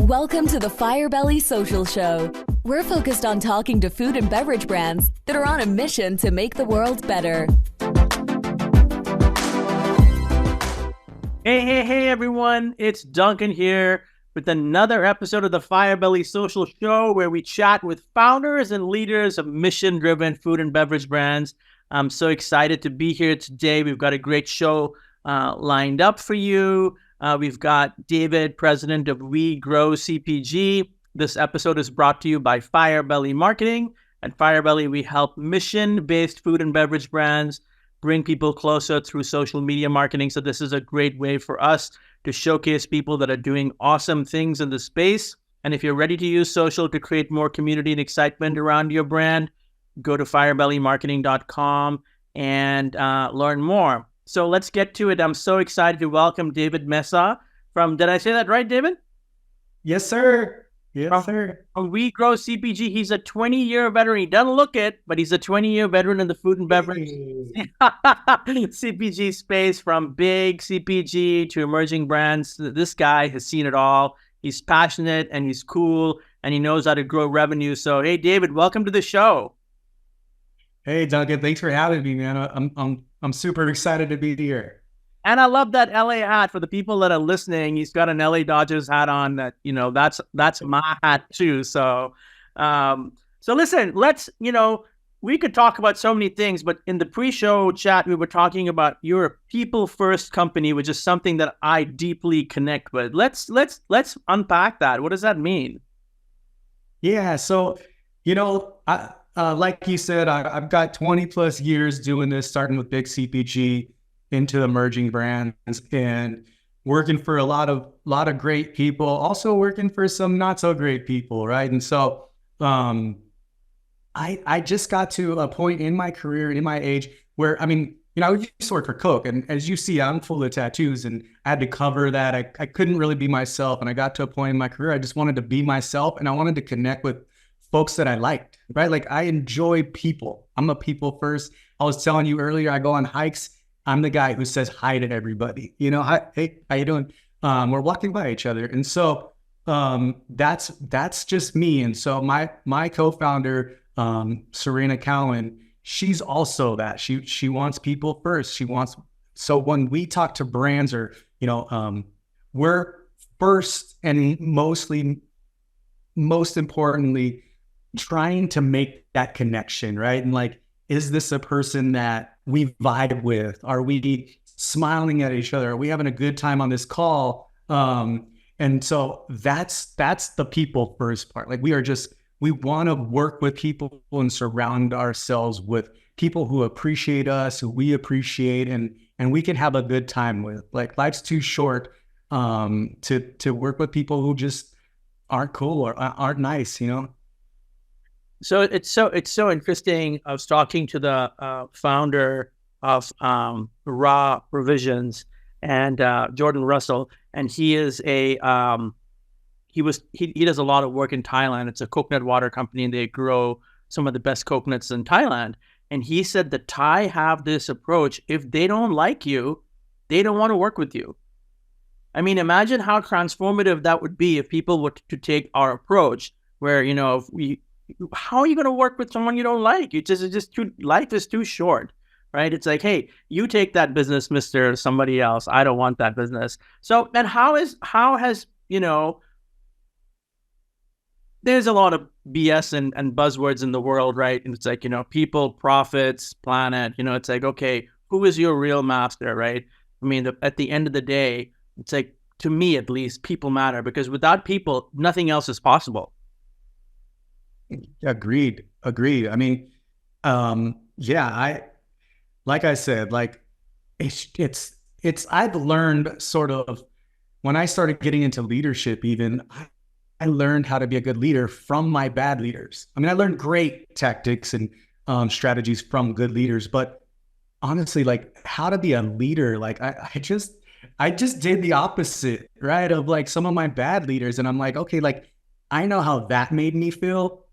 Welcome to the Firebelly Social Show. We're focused on talking to food and beverage brands that are on a mission to make the world better. Hey, everyone. It's Duncan here with another episode of the Firebelly Social Show where we chat with founders and leaders of mission-driven food and beverage brands. I'm so excited to be here today. We've got a great show lined up for you. We've got David, president of We Grow CPG. This episode is brought to you by Firebelly Marketing. At Firebelly, we help mission-based food and beverage brands bring people closer through social media marketing. So this is a great way for us to showcase people that are doing awesome things in the space. And if you're ready to use social to create more community and excitement around your brand, go to firebellymarketing.com and learn more. So let's get to it. I'm so excited to welcome David Mesa from, did I say that right, David? Yes, sir. Yes, sir. From We Grow CPG. He's a 20-year veteran. He doesn't look it, but he's a 20-year veteran in the food and beverage CPG space, from big CPG to emerging brands. This guy has seen it all. He's passionate and he's cool and he knows how to grow revenue. So, hey, David, welcome to the show. Hey, Duncan. Thanks for having me, man. I'm super excited to be here. And I love that LA hat. For the people that are listening, he's got an LA Dodgers hat on. That, you know, that's my hat too. So, listen, let's, we could talk about so many things, but in the pre-show chat, we were talking about you're a people-first company, which is something that I deeply connect with. Let's unpack that. What does that mean? Yeah. So, like you said, I've got 20 plus years doing this, starting with big CPG into emerging brands and working for a lot of great people, also working for some not so great people, right? And so I just got to a point in my career, in my age, where, I used to work for Coke, and as you see, I'm full of tattoos, and I had to cover that. I couldn't really be myself, and I got to a point in my career, I just wanted to be myself, and I wanted to connect with folks that I liked, right? Like, I enjoy people. I'm a people first. I was telling you earlier, I go on hikes. I'm the guy who says hi to everybody. Hi, hey, how you doing? We're walking by each other. And so that's just me. And so my co-founder, Serena Cowan, she's also that. She wants people first. So when we talk to brands or, we're first and most importantly, trying to make that connection, right? And like, is this a person that we vibe with? Are we smiling at each other? Are we having a good time on this call? And so that's the people first part. Like, we want to work with people and surround ourselves with people who appreciate us, who we appreciate, and we can have a good time with. Like, life's too short to work with people who just aren't cool or aren't nice, So it's so interesting. I was talking to the founder of Raw Provisions and Jordan Russell, and he is he does a lot of work in Thailand. It's a coconut water company, and they grow some of the best coconuts in Thailand. And he said the Thai have this approach: if they don't like you, they don't want to work with you. I mean, imagine how transformative that would be if people were to take our approach, where how are you going to work with someone you don't like? Life is too short, right? It's like, hey, you take that business, Mr. Somebody else. I don't want that business. So, and how has, there's a lot of BS and buzzwords in the world, right? And it's like, people, profits, planet, it's like, okay, who is your real master, right? I mean, at the end of the day, it's like, to me at least, people matter, because without people, nothing else is possible. Agreed. I mean, like I said, like I've learned sort of, when I started getting into leadership, even I learned how to be a good leader from my bad leaders. I mean, I learned great tactics and strategies from good leaders, but honestly, like, how to be a leader, like I just did the opposite, right? Of like some of my bad leaders. And I'm like, okay, like, I know how that made me feel.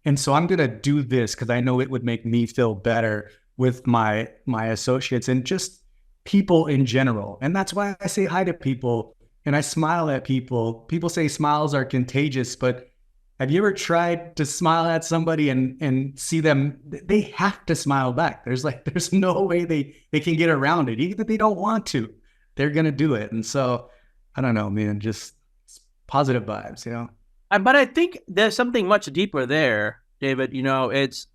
And so I'm going to do this because I know it would make me feel better with my associates and just people in general. And that's why I say hi to people and I smile at people. People say smiles are contagious, but have you ever tried to smile at somebody and see them? They have to smile back. There's no way they can get around it. Even if they don't want to, they're going to do it. And so I don't know, man, just positive vibes, you know? But I think there's something much deeper there, David. You know, it's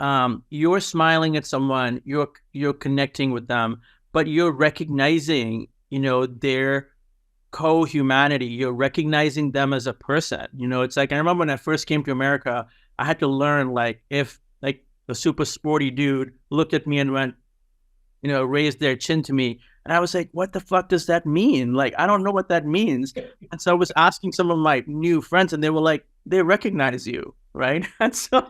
you're smiling at someone, you're connecting with them, but you're recognizing, you know, their co-humanity. You're recognizing them as a person. You know, it's like I remember when I first came to America, I had to learn, like, if like a super sporty dude looked at me and went, you know, raised their chin to me, and I was like, what the fuck does that mean? Like, I don't know what that means. And so I was asking some of my new friends, and they were like, they recognize you, right? And so,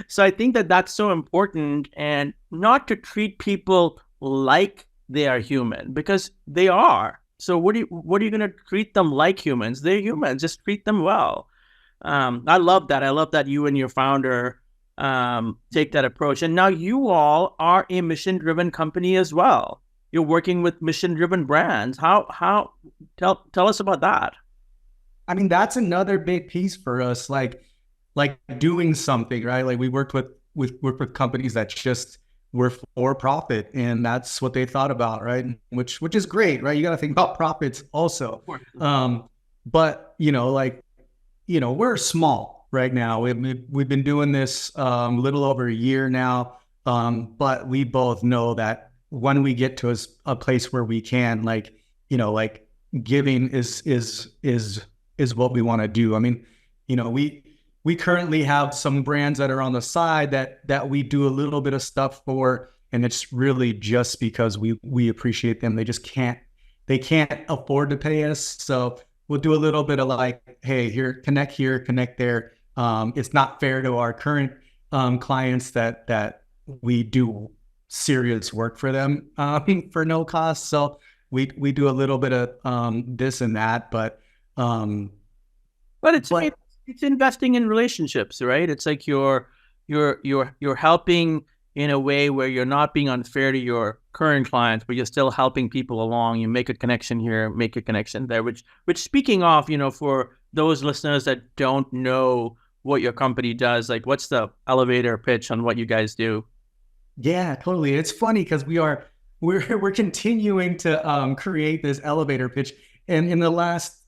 so I think that that's so important, and not to treat people like they are human, because they are. So what are you going to treat them like humans? They're humans. Just treat them well. I love that. I love that you and your founder take that approach. And now you all are a mission-driven company as well. You're working with mission-driven brands. How tell us about that. I mean, that's another big piece for us, like doing something, right? Like we work with companies that just were for profit, and that's what they thought about, right? Which is great, right? You got to think about profits also. But you know, like, you know, we're small right now. We've been doing this little over a year now, but we both know that when we get to a place where we can, like, you know, like giving is what we want to do. I mean, you know, we currently have some brands that are on the side that we do a little bit of stuff for, and it's really just because we appreciate them. They can't afford to pay us, so we'll do a little bit of like, hey, connect here, connect there. It's not fair to our current clients that we do serious work for them for no cost. So we do a little bit of this and that, but it's investing in relationships, right? It's like you're helping in a way where you're not being unfair to your current clients, but you're still helping people along. You make a connection here, make a connection there, which speaking of, you know, for those listeners that don't know what your company does, like, what's the elevator pitch on what you guys do? Yeah, totally. It's funny because we're continuing to create this elevator pitch. And in the last,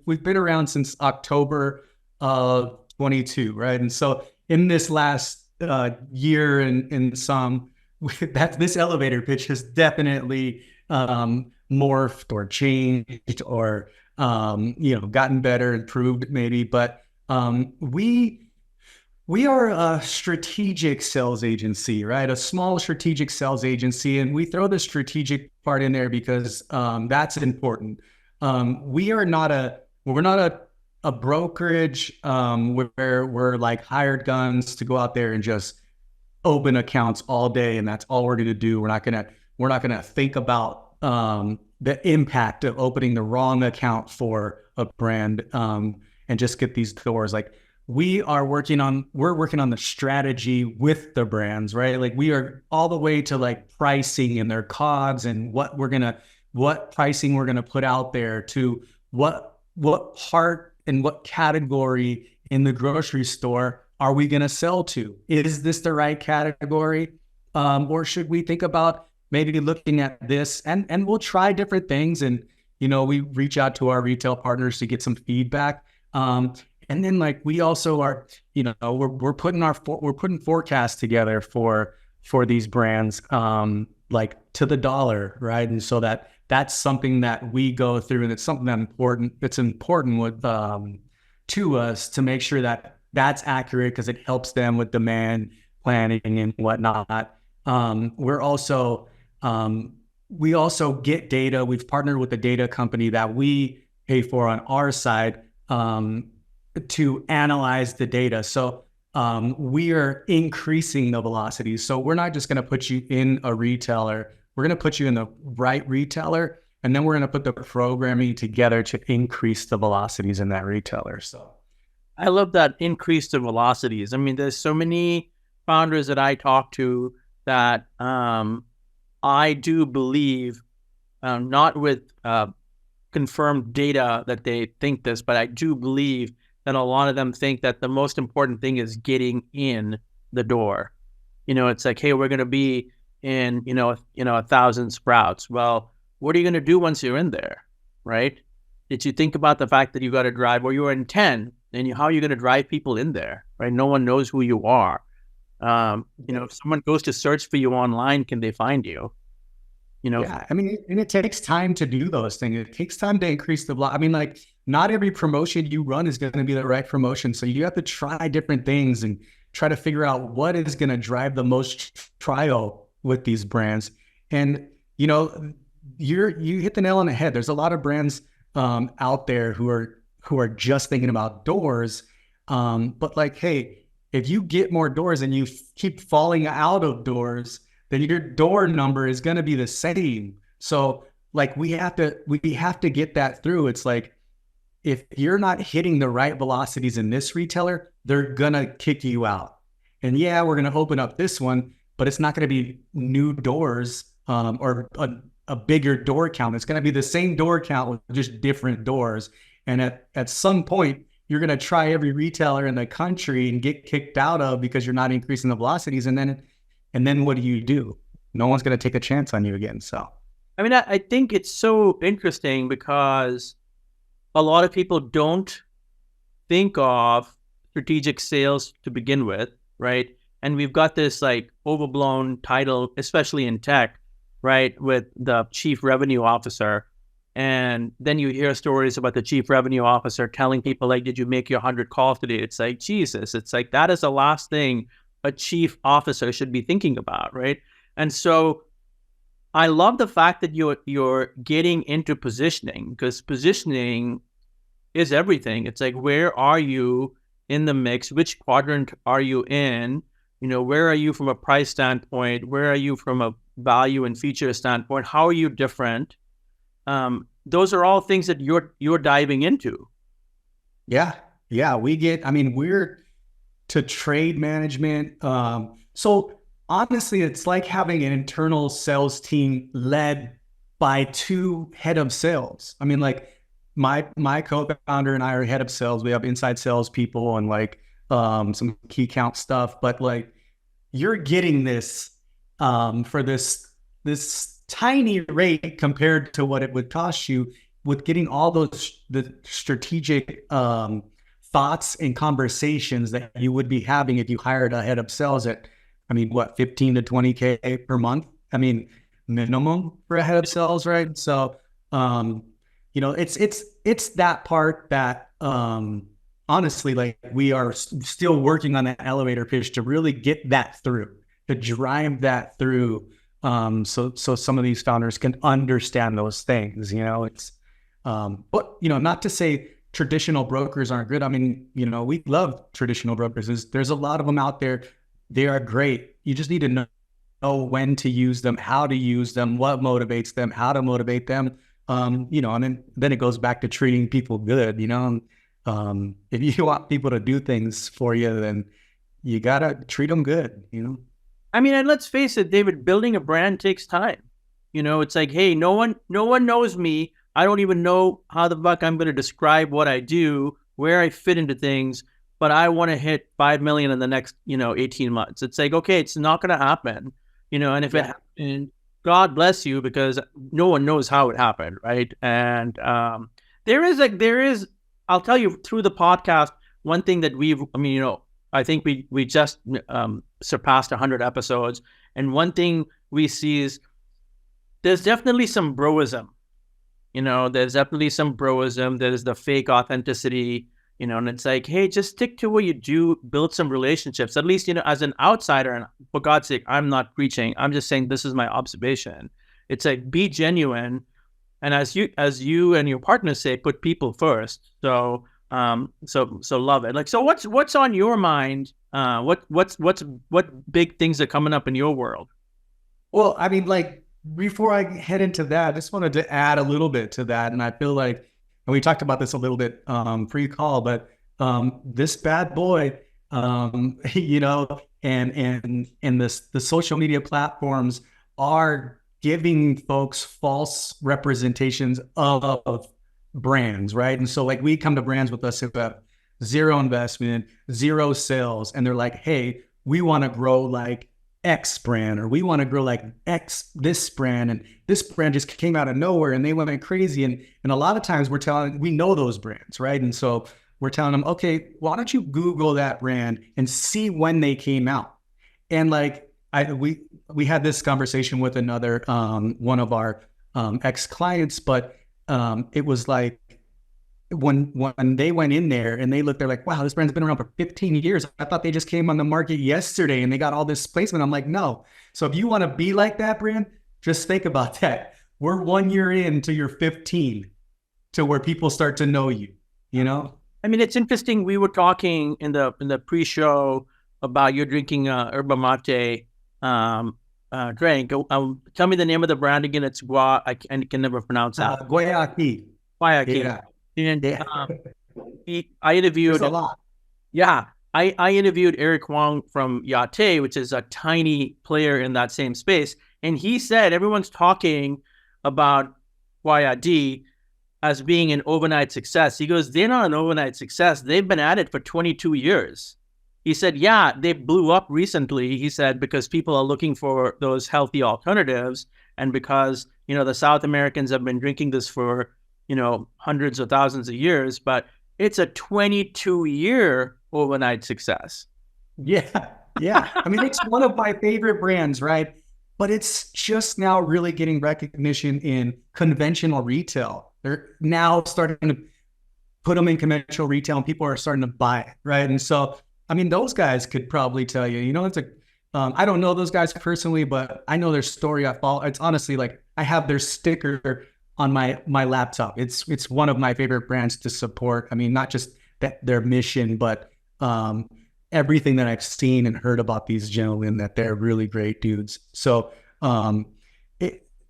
we've been around since October of 22, right? And so in this last year and some, this elevator pitch has definitely morphed or changed or you know, gotten better, improved maybe. But we are a strategic sales agency, right? A small strategic sales agency. And we throw the strategic part in there because that's important. We're not a brokerage where we're like hired guns to go out there and just open accounts all day, and that's all we're going to do. We're not going to think about the impact of opening the wrong account for a brand and just get these doors. Like, we're working on the strategy with the brands, right? Like, we are all the way to like pricing and their COGS and what pricing we're gonna put out there, to what part and what category in the grocery store are we gonna sell to? Is this the right category? Or should we think about maybe looking at this? And we'll try different things, and you know, we reach out to our retail partners to get some feedback. And then, like, we also are, you know, we're putting forecasts together for these brands, like to the dollar, right? And so that's something that we go through, and it's something that's important with to us to make sure that that's accurate, because it helps them with demand planning and whatnot. We also get data. We've partnered with a data company that we pay for on our side to analyze the data. So we are increasing the velocity. So we're not just going to put you in a retailer. We're going to put you in the right retailer, and then we're going to put the programming together to increase the velocities in that retailer. So I love that, increase the velocities. I mean, there's so many founders that I talk to that I do believe, not with confirmed data that they think this, but I do believe that a lot of them think that the most important thing is getting in the door. It's like, hey, we're going to be in, 1,000 sprouts. Well, what are you going to do once you're in there, right? Did you think about the fact that you got to drive, or you're in 10, and how are you going to drive people in there, right? No one knows who you are. If someone goes to search for you online, can they find you? Yeah, I mean, and it takes time to do those things. It takes time to increase the block. I mean, like, not every promotion you run is going to be the right promotion. So you have to try different things and try to figure out what is going to drive the most trial with these brands. And, you hit the nail on the head. There's a lot of brands out there who are just thinking about doors. But like, hey, if you get more doors and you keep falling out of doors, then your door number is going to be the same. So like, we have to get that through. It's like, if you're not hitting the right velocities in this retailer, they're going to kick you out. And yeah, we're going to open up this one, but it's not going to be new doors or a bigger door count. It's going to be the same door count with just different doors. And at some point, you're going to try every retailer in the country and get kicked out of because you're not increasing the velocities. And then what do? No one's going to take a chance on you again. So, I mean, I think it's so interesting because a lot of people don't think of strategic sales to begin with, right? And we've got this like overblown title, especially in tech, right? With the chief revenue officer. And then you hear stories about the chief revenue officer telling people like, did you make your 100 calls today? It's like, Jesus, it's like, that is the last thing a chief officer should be thinking about, right? And so I love the fact that you're getting into positioning, because positioning is everything. It's like, where are you in the mix? Which quadrant are you in? Where are you from a price standpoint? Where are you from a value and feature standpoint? How are you different? Those are all things that you're diving into. Yeah. We're to trade management. So honestly, it's like having an internal sales team led by two head of sales. I mean, like my co-founder and I are head of sales. We have inside sales people and like some key count stuff, but like, you're getting this for this tiny rate compared to what it would cost you with getting all the strategic thoughts and conversations that you would be having if you hired a head of sales at, 15 to 20K per month. Minimum for a head of sales, right? So, it's that part that, honestly, like, we are still working on that elevator pitch to really get that through, to drive that through. So some of these founders can understand those things, but, not to say traditional brokers aren't good. We love traditional brokers. There's a lot of them out there. They are great. You just need to know when to use them, how to use them, what motivates them, how to motivate them. And then it goes back to treating people good, if you want people to do things for you, then you got to treat them good, And let's face it, David, building a brand takes time. It's like, hey, no one knows me. I don't even know how the fuck I'm going to describe what I do, where I fit into things, but I want to hit 5 million in the next, 18 months. It's like, okay, it's not going to happen, and if it happened, God bless you, because no one knows how it happened, right? And there is, I'll tell you through the podcast, one thing that I think we just surpassed 100 episodes. And one thing we see is there's definitely some broism. There's definitely some broism. There's the fake authenticity, and it's like, hey, just stick to what you do, build some relationships. At least, as an outsider, and for God's sake, I'm not preaching. I'm just saying this is my observation. It's like, be genuine. And as you and your partners say, put people first. So love it. Like, so what's on your mind? What big things are coming up in your world? Well, before I head into that, I just wanted to add a little bit to that. And I feel like, and we talked about this a little bit pre-call, but this bad boy, and the social media platforms are giving folks false representations of brands, right? And so like we come to brands with us who have zero investment, zero sales, and they're like, hey, we want to grow like X brand, or we want to grow like X this brand, and this brand just came out of nowhere and they went crazy. And a lot of times we know those brands, right? And so we're telling them, okay, why don't you Google that brand and see when they came out? And like we had this conversation with another one of our ex-clients, but it was like when they went in there and they looked, they're like, wow, this brand's been around for 15 years. I thought they just came on the market yesterday and they got all this placement. I'm like, no. So if you want to be like that brand, just think about that. We're 1 year into your 15 to where people start to know you, you know? I mean, it's interesting. We were talking in the pre-show about you drinking yerba mate drink. Tell me the name of the brand again. It's I can never pronounce that. Guayaki. Guayaki. Yeah. And I interviewed There's a lot. Yeah, I interviewed Eric Wong from Yate, which is a tiny player in that same space, and he said everyone's talking about YRD as being an overnight success. He goes, they're not an overnight success. They've been at it for 22 years. He said, yeah, they blew up recently. He said, because people are looking for those healthy alternatives, and because, the South Americans have been drinking this for, hundreds of thousands of years, but it's a 22-year overnight success. Yeah. Yeah. I mean, it's one of my favorite brands, right? But it's just now really getting recognition in conventional retail. They're now starting to put them in conventional retail and people are starting to buy it, right? And so, I mean, those guys could probably tell you, it's I don't know those guys personally, but I know their story. I follow. It's honestly like I have their sticker on my laptop. It's one of my favorite brands to support. I mean, not just their mission, but everything that I've seen and heard about these gentlemen, that they're really great dudes. So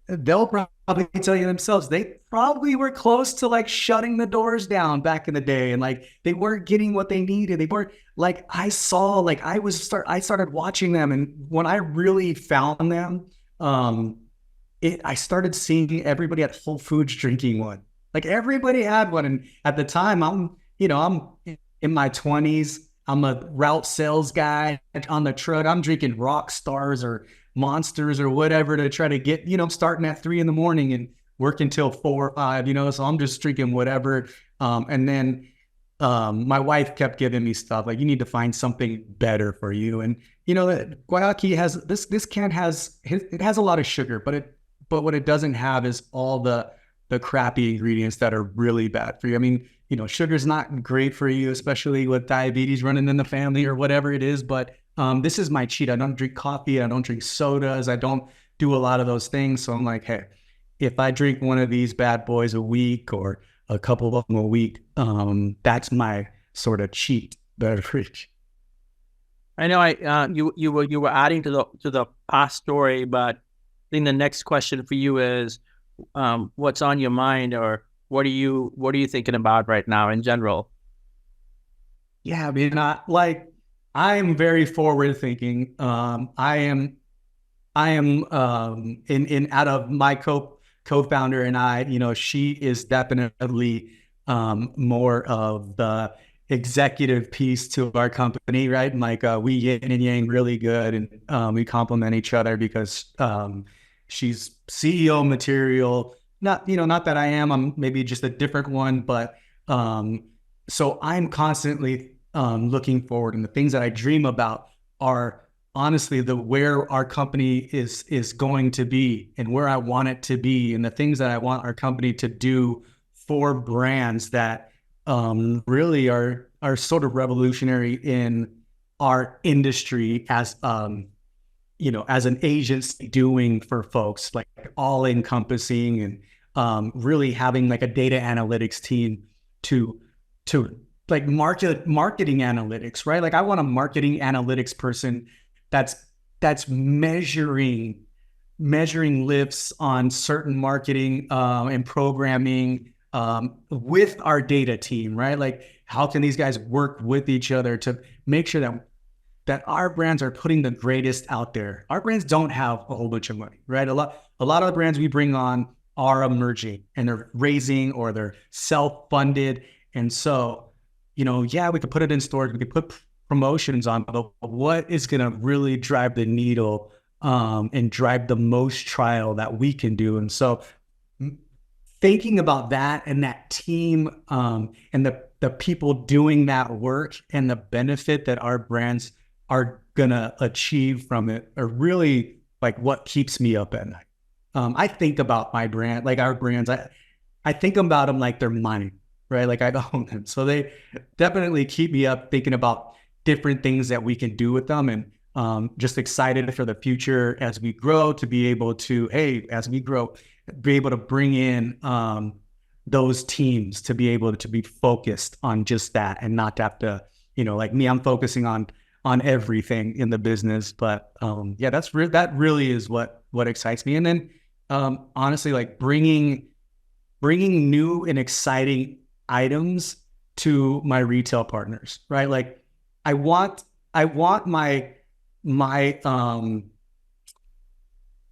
they'll probably tell you themselves, they probably were close to like shutting the doors down back in the day, and like they weren't getting what they needed. They weren't like I started watching them, and when I really found them, I started seeing everybody at Whole Foods drinking one. Like everybody had one, and at the time, I'm in my 20s. I'm a route sales guy on the truck. I'm drinking Rock Stars or Monsters or whatever to try to get, starting at 3 a.m. and working till 4 or 5, so I'm just drinking whatever. And then my wife kept giving me stuff like, you need to find something better for you. And, that Guayaki has, this can it has a lot of sugar, but what it doesn't have is all the crappy ingredients that are really bad for you. I mean, sugar's not great for you, especially with diabetes running in the family or whatever it is. But this is my cheat. I don't drink coffee. I don't drink sodas. I don't do a lot of those things. So I'm like, hey, if I drink one of these bad boys a week or a couple of them a week, that's my sort of cheat beverage. I know you were adding to the past story, but I think the next question for you is, what's on your mind, or what are you thinking about right now in general? Yeah, I mean, I am very forward thinking. I am in out of my co-founder and I, she is definitely more of the executive piece to our company, right? And like we yin and yang really good, and we complement each other because she's CEO material. Not that I am. I'm maybe just a different one, but so I'm constantly looking forward, and the things that I dream about are honestly where our company is going to be and where I want it to be, and the things that I want our company to do for brands that really are sort of revolutionary in our industry as as an agency doing for folks, like all encompassing, and really having like a data analytics team to like marketing analytics, right? Like I want a marketing analytics person that's measuring lifts on certain marketing and programming with our data team, right? Like how can these guys work with each other to make sure that our brands are putting the greatest out there. Our brands don't have a whole bunch of money, right? A lot of the brands we bring on are emerging and they're raising or they're self-funded. And so, yeah, we could put it in stores, we could put promotions on, but what is going to really drive the needle and drive the most trial that we can do? And so thinking about that and that team and the people doing that work and the benefit that our brands are going to achieve from it are really like what keeps me up at night. I think about my brand, like our brands, I think about them like they're mine, right? Like I own them. So they definitely keep me up thinking about different things that we can do with them, and just excited for the future as we grow to be able to, as we grow, be able to bring in those teams to be able to be focused on just that and not have to, like me, I'm focusing on everything in the business. But yeah, that really is what excites me. And then honestly, like bringing new and exciting items to my retail partners, right? Like I want my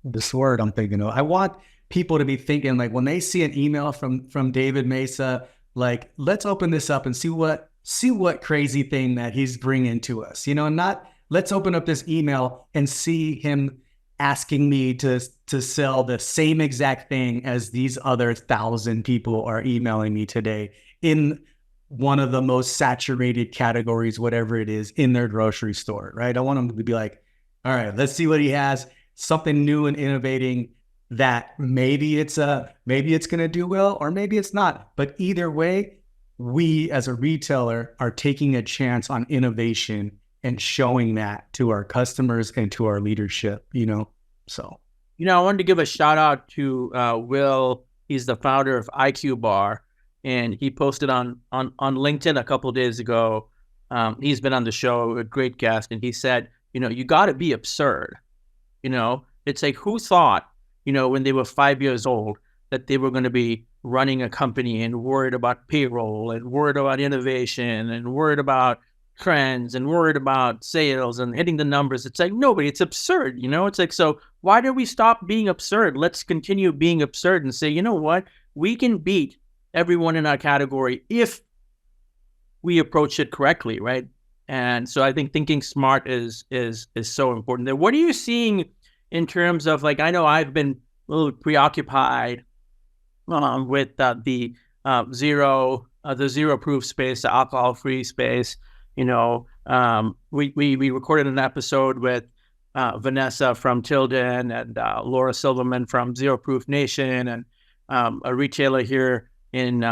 this word I'm thinking of, I want people to be thinking, like when they see an email from David Mesa, like let's open this up and see what crazy thing that he's bringing to us, not let's open up this email and see him asking me to sell the same exact thing as these other 1,000 people are emailing me today in one of the most saturated categories, whatever it is, in their grocery store, right? I want them to be like, all right, let's see what he has, something new and innovating that maybe it's going to do well, or maybe it's not. But either way, we as a retailer are taking a chance on innovation and showing that to our customers and to our leadership, so. I wanted to give a shout out to Will. He's the founder of IQ Bar, and he posted on LinkedIn a couple of days ago. He's been on the show, a great guest, and he said, you got to be absurd. It's like, who thought, when they were 5 years old, that they were going to be running a company and worried about payroll and worried about innovation and worried about trends and worried about sales and hitting the numbers. It's like, nobody, it's absurd. It's like, so why do we stop being absurd? Let's continue being absurd and say, you know what, we can beat everyone in our category if we approach it correctly, right? And so I think thinking smart is so important there. What are you seeing in terms of, like, I know I've been a little preoccupied with the zero proof space, the alcohol free space. We recorded an episode with Vanessa from Tilden and Laura Silverman from Zero Proof Nation, and a retailer here in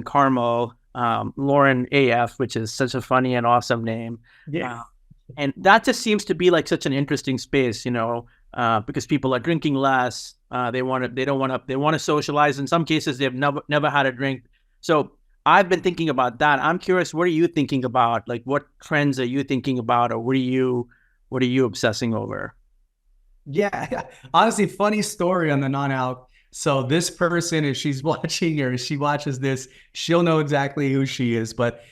Carmel, Lauren AF, which is such a funny and awesome name. Yeah. And that just seems to be like such an interesting space, because people are drinking less. They want to socialize. In some cases, they've never had a drink. So I've been thinking about that. I'm curious, what are you thinking about? Like, what trends are you thinking about, or what are you obsessing over? Yeah, honestly, funny story on the non-alc. So this person, if she's watching or she watches this, she'll know exactly who she is. But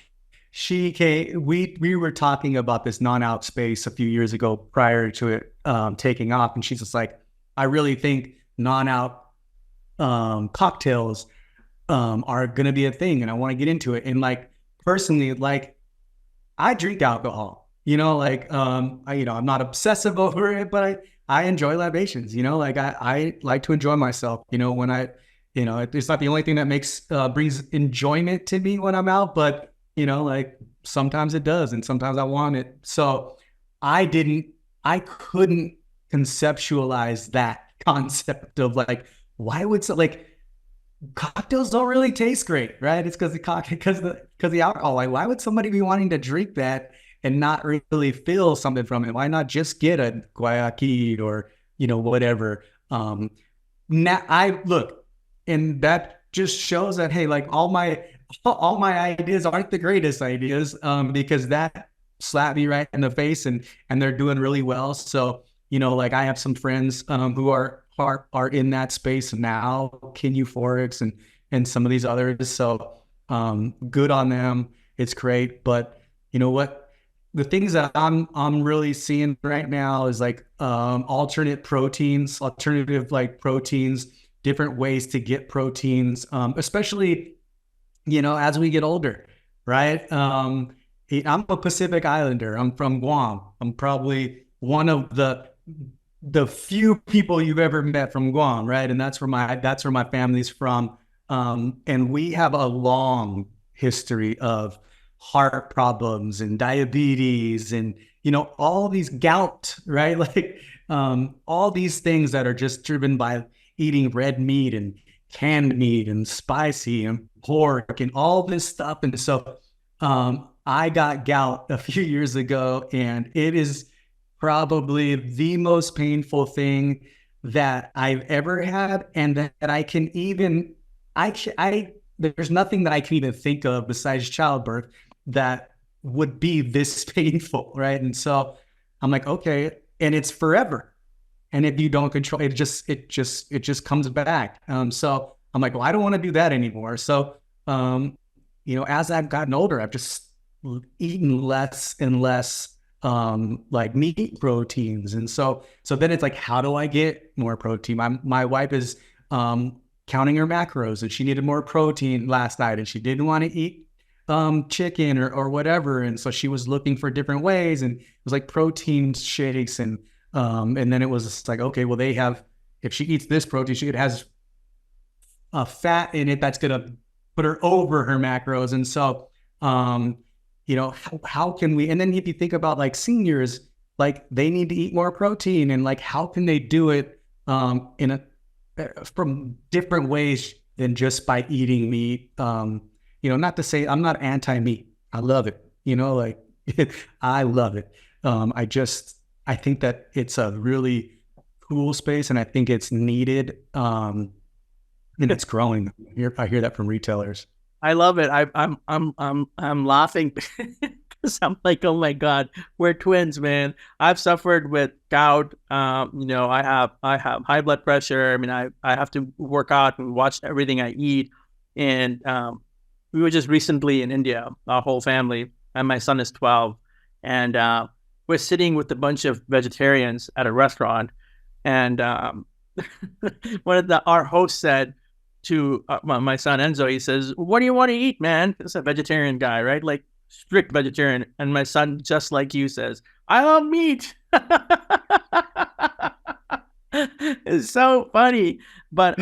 she came, we were talking about this non-alc space a few years ago prior to it taking off, and she's just like, I really think non-alc cocktails are going to be a thing, and I want to get into it. And like, personally, like, I drink alcohol, I'm not obsessive over it, but I enjoy libations, like I like to enjoy myself, when it's not the only thing that brings enjoyment to me when I'm out, but like sometimes it does. And sometimes I want it. So I couldn't conceptualize that concept of like, why would cocktails don't really taste great, right? It's because the alcohol. Like, why would somebody be wanting to drink that and not really feel something from it? Why not just get a Guayaquil or whatever? Now I look, and that just shows that, hey, like all my ideas aren't the greatest ideas, because that slapped me right in the face, and they're doing really well. So like I have some friends who are in that space now, Kin Euphorics and some of these others. So good on them. It's great. But you know what? The things that I'm really seeing right now is like alternative proteins, different ways to get proteins, especially, as we get older, right? I'm a Pacific Islander. I'm from Guam. I'm probably one of the few people you've ever met from Guam, right? And that's where my family's from. And we have a long history of heart problems and diabetes and, all these gout, right? Like, all these things that are just driven by eating red meat and canned meat and spicy and pork and all this stuff. And so, I got gout a few years ago, and it is probably the most painful thing that I've ever had. And that I can even, there's nothing that I can even think of besides childbirth that would be this painful, right? And so I'm like, okay, and it's forever. And if you don't control it, it just comes back. So I'm like, well, I don't want to do that anymore. So, as I've gotten older, I've just eaten less and less, like meat proteins. And so then it's like, how do I get more protein? My wife is, counting her macros, and she needed more protein last night, and she didn't want to eat chicken or whatever. And so she was looking for different ways, and it was like protein shakes. And then it was just like, okay, well, if she eats this protein, it has a fat in it that's going to put her over her macros. And so, how can we, and then if you think about like seniors, like they need to eat more protein, and like, how can they do it, from different ways than just by eating meat? Not to say I'm not anti-meat. I love it. I love it. I think that it's a really cool space, and I think it's needed. And it's growing. I hear that from retailers. I love it. I'm laughing because I'm like, oh my God, we're twins, man. I've suffered with gout. I have high blood pressure. I mean, I have to work out and watch everything I eat. And we were just recently in India, our whole family, and my son is 12. And we're sitting with a bunch of vegetarians at a restaurant. And our host said to my son Enzo, he says, "What do you want to eat, man?" It's a vegetarian guy, right? Like strict vegetarian. And my son, just like you, says, "I love meat." It's so funny. But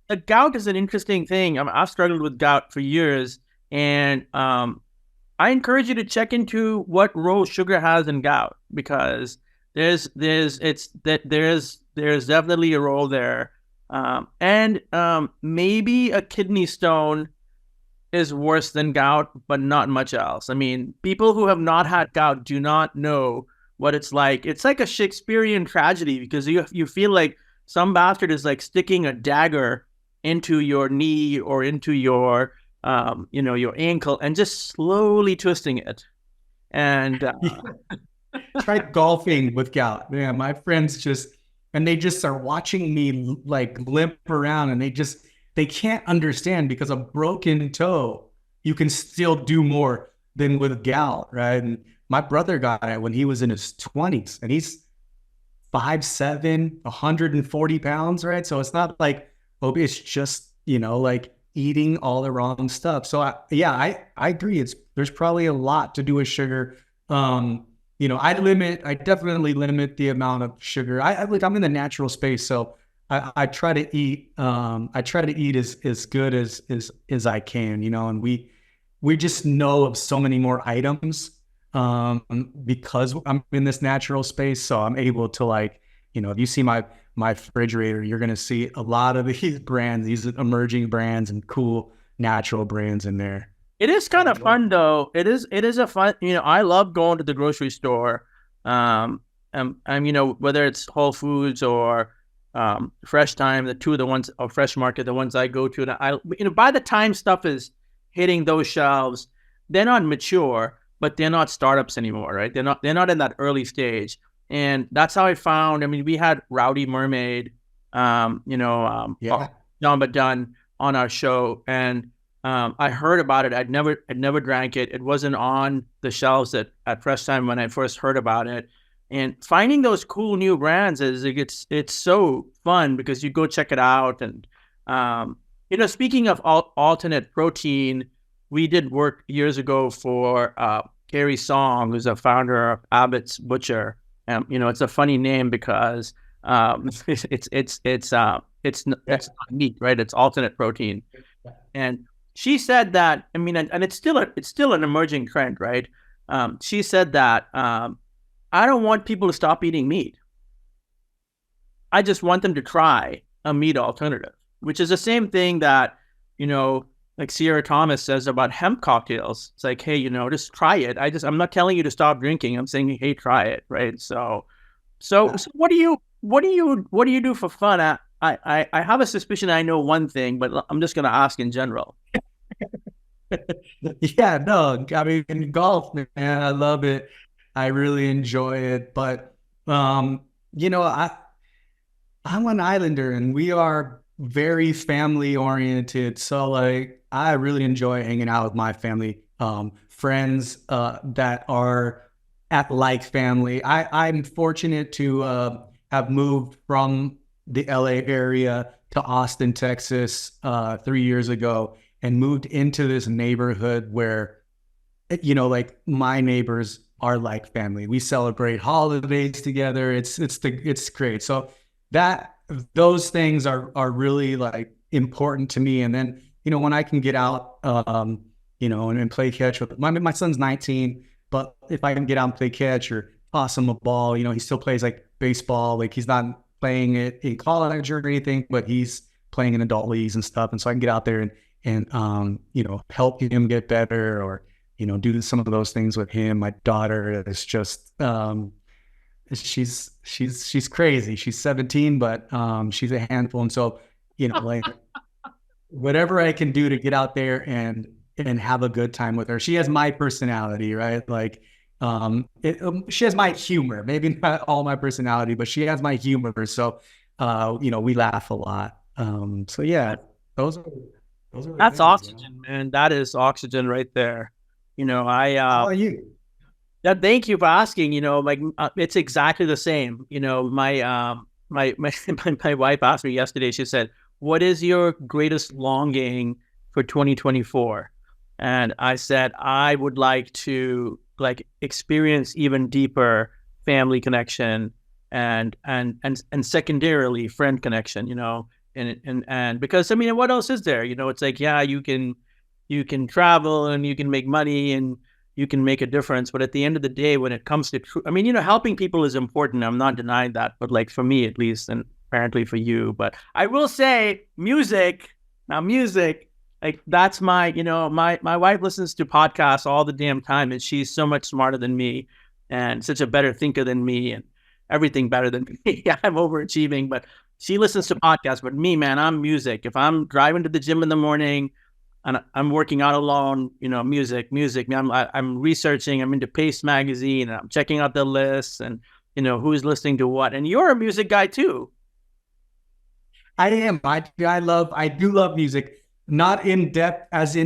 the gout is an interesting thing. I've struggled with gout for years, and I encourage you to check into what role sugar has in gout, because there's definitely a role there. And maybe a kidney stone is worse than gout, but not much else. I mean, people who have not had gout do not know what it's like. It's like a Shakespearean tragedy, because you feel like some bastard is like sticking a dagger into your knee or into your your ankle and just slowly twisting it. And try golfing with gout. Yeah, my friends they just are watching me like limp around, and they can't understand, because a broken toe, you can still do more than with gout, right? And my brother got it when he was in his 20s, and he's 5'7", 140 pounds, right? So it's not like, it's just, like eating all the wrong stuff. So I agree. There's probably a lot to do with sugar. I definitely limit the amount of sugar. I'm in the natural space, so I try to eat. I try to eat as good as I can, and we just know of so many more items, because I'm in this natural space. So I'm able to if you see my refrigerator, you're going to see a lot of these brands, these emerging brands and cool natural brands in there. It is kind of fun, though. It is a fun, I love going to the grocery store. Whether it's Whole Foods or Fresh Time, the two of the ones, or Fresh Market, the ones I go to. And by the time stuff is hitting those shelves, they're not mature, but they're not startups anymore, right? They're not in that early stage. And that's how I found. I mean, we had Rowdy Mermaid, John Badun on our show, and I heard about it. I'd never drank it. It wasn't on the shelves at Fresh Time when I first heard about it. And finding those cool new brands it's so fun because you go check it out. And speaking of alternate protein, we did work years ago for Carrie Song, who's a founder of Abbott's Butcher. It's a funny name because it's not meat, right? It's alternate protein. And she said that, and it's still an emerging trend, right? She said that I don't want people to stop eating meat. I just want them to try a meat alternative, which is the same thing that, like Sierra Thomas says about hemp cocktails. It's like, hey, just try it. I'm not telling you to stop drinking. I'm saying, hey, try it, right? So what do you do for fun? I have a suspicion I know one thing, but I'm just going to ask in general. Yeah, no, golf, man, I love it. I really enjoy it. But, I'm an islander and we are very family oriented. So like, I really enjoy hanging out with my family, friends that are at like family. I'm fortunate to have moved from the LA area to Austin, Texas, 3 years ago, and moved into this neighborhood where, like my neighbors are like family. We celebrate holidays together. It's great. So those things are really like important to me. And then, when I can get out, and play catch with my son's 19, but if I can get out and play catch or toss him a ball, he still plays like baseball. Like he's not playing it in college or anything, but he's playing in adult leagues and stuff. And so I can get out there and help him get better or, do some of those things with him. My daughter is just, she's crazy. She's 17, but she's a handful. And so, like whatever I can do to get out there and have a good time with her. She has my personality, right? Like, she has my humor, maybe not all my personality, but she has my humor. So, we laugh a lot. So yeah, those are That's things, oxygen, man. That is oxygen right there. How are you? Yeah, thank you for asking. It's exactly the same. My wife asked me yesterday. She said, "What is your greatest longing for 2024?" And I said, "I would like to experience even deeper family connection and secondarily friend connection. And because what else is there? It's like, yeah, you can travel and you can make money and you can make a difference. But at the end of the day, when it comes to helping people is important. I'm not denying that. But like for me, at least, and apparently for you, but I will say music, like that's my wife listens to podcasts all the damn time. And she's so much smarter than me and such a better thinker than me and everything better than me. I'm overachieving, but she listens to podcasts. But me, man, I'm music. If I'm driving to the gym in the morning, and I'm working out alone, music. I'm researching. I'm into Pace magazine, and I'm checking out the lists, and who's listening to what. And you're a music guy too. I am. I do love music. Not in depth as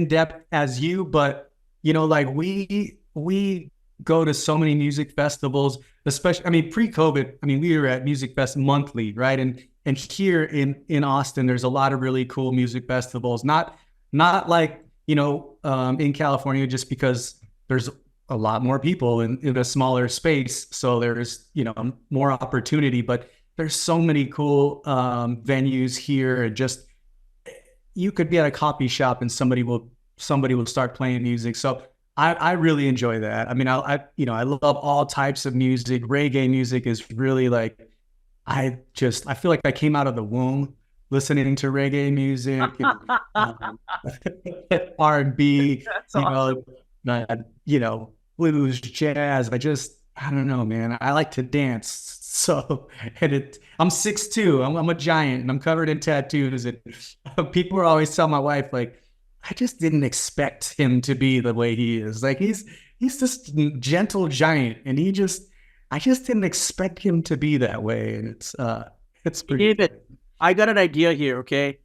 you, but like we go to so many music festivals, especially. Pre-COVID. We were at Music Fest monthly, right? And here in Austin, there's a lot of really cool music festivals. Not like, in California, just because there's a lot more people in a smaller space. So there's, more opportunity, but there's so many cool venues here. And just, you could be at a coffee shop and somebody will start playing music. So I really enjoy that. I love all types of music. Reggae music is really like, I feel like I came out of the womb listening to reggae music, R&B, blues, jazz. I don't know, man. I like to dance. So, I'm 6'2". I'm a giant and I'm covered in tattoos. And people are always telling my wife, like, I just didn't expect him to be the way he is. Like, he's this gentle giant, and I just didn't expect him to be that way. And it's pretty. David, I got an idea here, okay?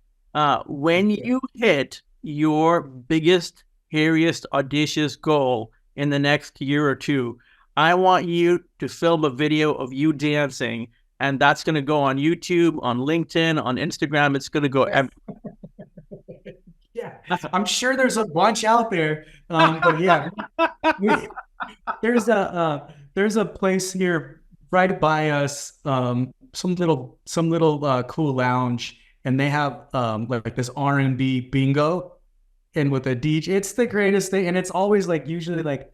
When you hit your biggest, hairiest, audacious goal in the next year or two, I want you to film a video of you dancing, and that's going to go on YouTube, on LinkedIn, on Instagram. It's going to go Yeah, I'm sure there's a bunch out there, but yeah, there's a place here right by us, some little cool lounge, and they have like this R&B bingo, and with a DJ, it's the greatest thing, and it's always like usually like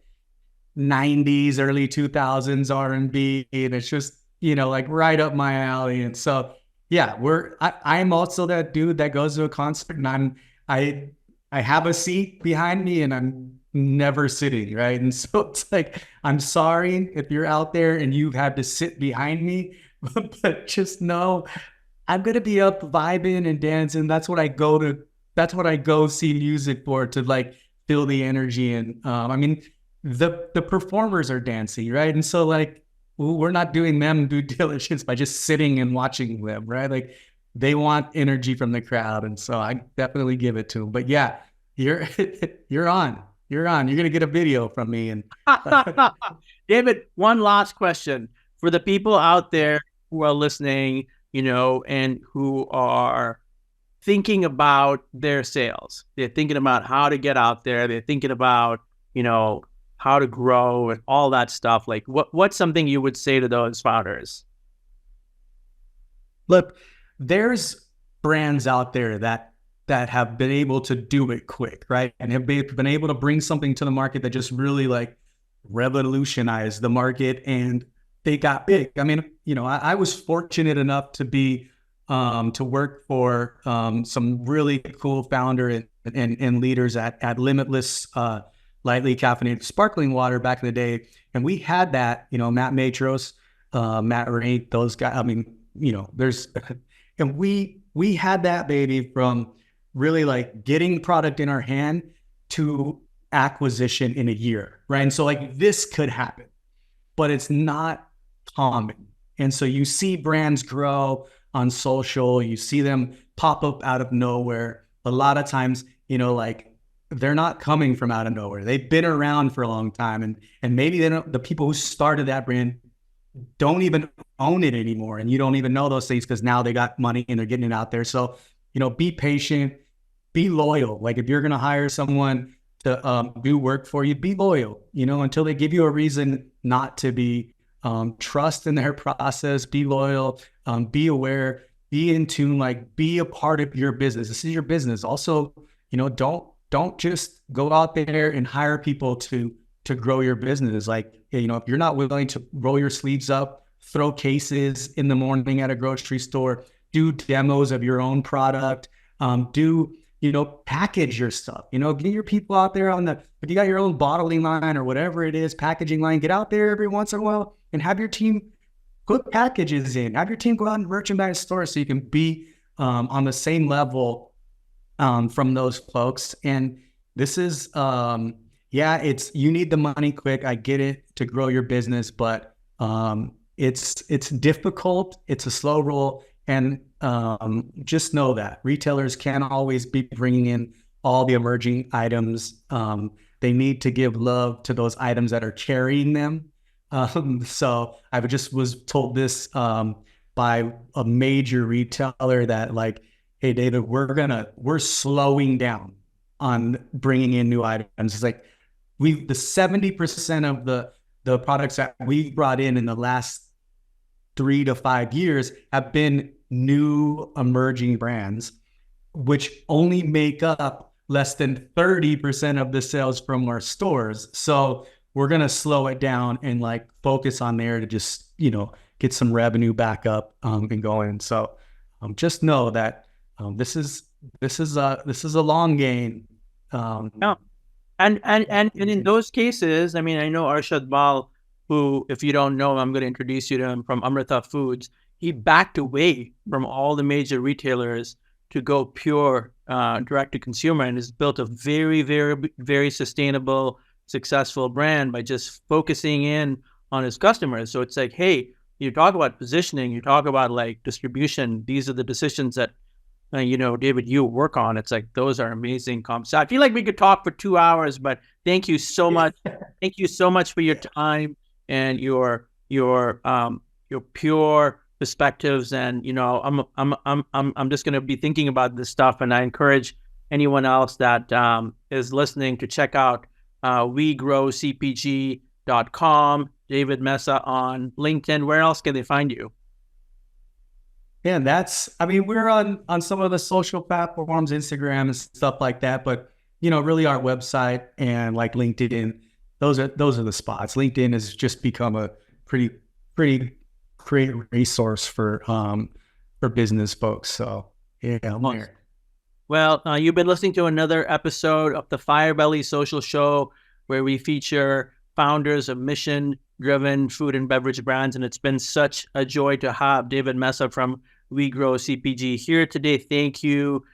90s, early 2000s R&B, and it's just like right up my alley. And so yeah, I'm also that dude that goes to a concert and I have a seat behind me and I'm never sitting, right? And so it's like, I'm sorry if you're out there and you've had to sit behind me, but just know I'm gonna be up vibing and dancing. That's what I go see music for, to like feel the energy. And I mean, the performers are dancing, right? And so like, we're not doing them due diligence by just sitting and watching them, right? Like, they want energy from the crowd, and so I definitely give it to them. But yeah, you're on. You're gonna get a video from me. And David, one last question for the people out there who are listening, and who are thinking about their sales. They're thinking about how to get out there. They're thinking about, how to grow and all that stuff. Like, what's something you would say to those founders? Look, there's brands out there that have been able to do it quick, right? And have been able to bring something to the market that just really like revolutionized the market, and they got big. I mean, I was fortunate enough to be to work for some really cool founder and leaders at Limitless lightly caffeinated sparkling water back in the day. And we had that, Matt Matros, Matt Ray, those guys. I mean, and we had that baby from really like getting product in our hand to acquisition in a year, right? And so like this could happen, but it's not common. And so you see brands grow on social, you see them pop up out of nowhere. A lot of times, like, they're not coming from out of nowhere. They've been around for a long time, and maybe the people who started that brand don't even own it anymore, and you don't even know those things because now they got money and they're getting it out there. So be patient, be loyal. Like, if you're going to hire someone to do work for you, be loyal, until they give you a reason not to be. Trust in their process, be loyal, be aware, be in tune, like, be a part of your business. This is your business. Also, don't just go out there and hire people to grow your business. Like, if you're not willing to roll your sleeves up, throw cases in the morning at a grocery store, do demos of your own product, package your stuff, get your people out there if you got your own bottling line or whatever it is, packaging line, get out there every once in a while and have your team put packages in, have your team go out and merchandise stores so you can be on the same level from those folks. And this is, you need the money quick. I get it, to grow your business, but it's difficult. It's a slow roll. And just know that retailers can't always be bringing in all the emerging items. They need to give love to those items that are carrying them. So I just was told this by a major retailer that, like, hey, David, we're slowing down on bringing in new items. It's like the 70% of the products that we brought in the last 3 to 5 years have been new emerging brands, which only make up less than 30% of the sales from our stores. So we're going to slow it down and like focus on there to just, get some revenue back up and going. So just know that this is a long game. Yeah. And in those cases, I mean, I know Arshad Bal, who, if you don't know, I'm going to introduce you to him, from Amrita Foods. He backed away from all the major retailers to go pure direct to consumer, and has built a very, very, very sustainable, successful brand by just focusing in on his customers. So it's like, hey, you talk about positioning, you talk about like distribution. These are the decisions that David, you work on. It's like, those are amazing comps. I feel like we could talk for 2 hours, but thank you so much. Thank you so much for your time. and your pure perspectives. And I'm just going to be thinking about this stuff, and I encourage anyone else that is listening to check out wegrowcpg.com, David Mesa on LinkedIn. Where else can they find you? Yeah, we're on some of the social platforms, Instagram and stuff like that, but really our website and like LinkedIn, those are the spots. LinkedIn has just become a pretty great resource for business folks. So yeah, I'm here. Well, you've been listening to another episode of the Firebelly Social Show, where we feature founders of mission-driven food and beverage brands, and it's been such a joy to have David Mesa from We Grow CPG here today. Thank you,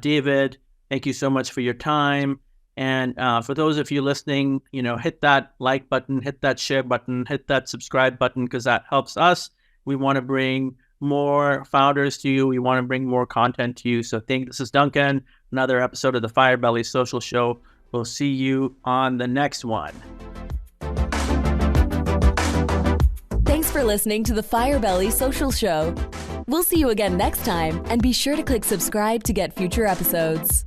David. Thank you so much for your time. And for those of you listening, hit that like button, hit that share button, hit that subscribe button, because that helps us. We want to bring more founders to you. We want to bring more content to you. So this is Duncan, another episode of the Firebelly Social Show. We'll see you on the next one. Thanks for listening to the Firebelly Social Show. We'll see you again next time, and be sure to click subscribe to get future episodes.